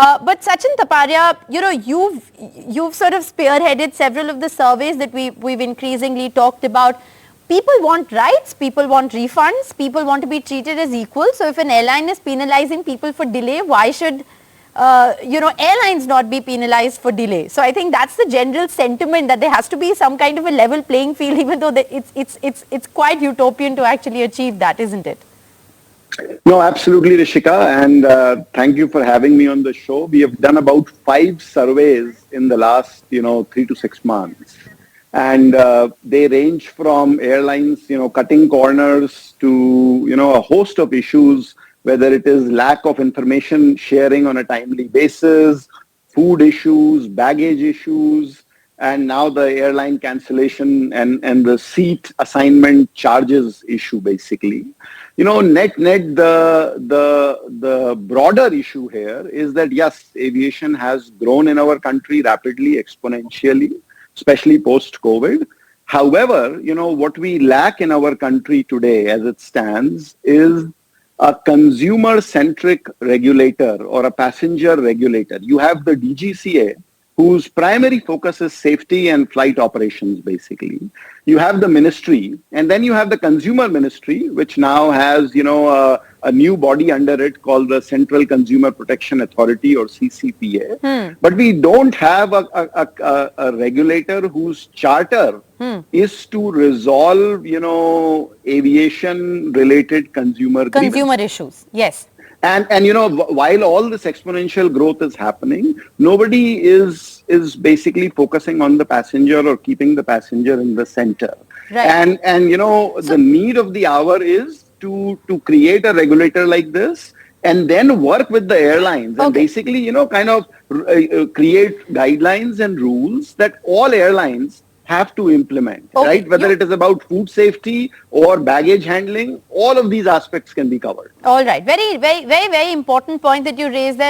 But Sachin Taparia, you've sort of spearheaded several of the surveys that we've increasingly talked about. People want rights, people want refunds, people want to be treated as equal. So if an airline is penalizing people for delay, why should airlines not be penalized for delay? So I think that's the general sentiment, that there has to be some kind of a level playing field, even though it's quite utopian to actually achieve that, isn't it? No, absolutely, Rishika, and thank you for having me on the show. We have done about 5 surveys in the last, 3 to 6 months, and they range from airlines, cutting corners to, a host of issues, whether it is lack of information sharing on a timely basis, food issues, baggage issues, and now the airline cancellation and the seat assignment charges issue, basically. Net, the broader issue here is that, yes, aviation has grown in our country rapidly, exponentially, especially post-COVID. However, what we lack in our country today as it stands is a consumer-centric regulator or a passenger regulator. You have the DGCA, whose primary focus is safety and flight operations, basically. You have the ministry, and then you have the consumer ministry, which now has, a new body under it called the Central Consumer Protection Authority, or CCPA. But we don't have a regulator whose charter is to resolve, aviation-related consumer issues, yes. And while all this exponential growth is happening, nobody is basically focusing on the passenger or keeping the passenger in the center. Right. And the need of the hour is to create a regulator like this and then work with the airlines and basically, create guidelines and rules that all airlines have to implement, right? Whether it is about food safety or baggage handling, all of these aspects can be covered. All right. Very, very, very, very important point that you raised there.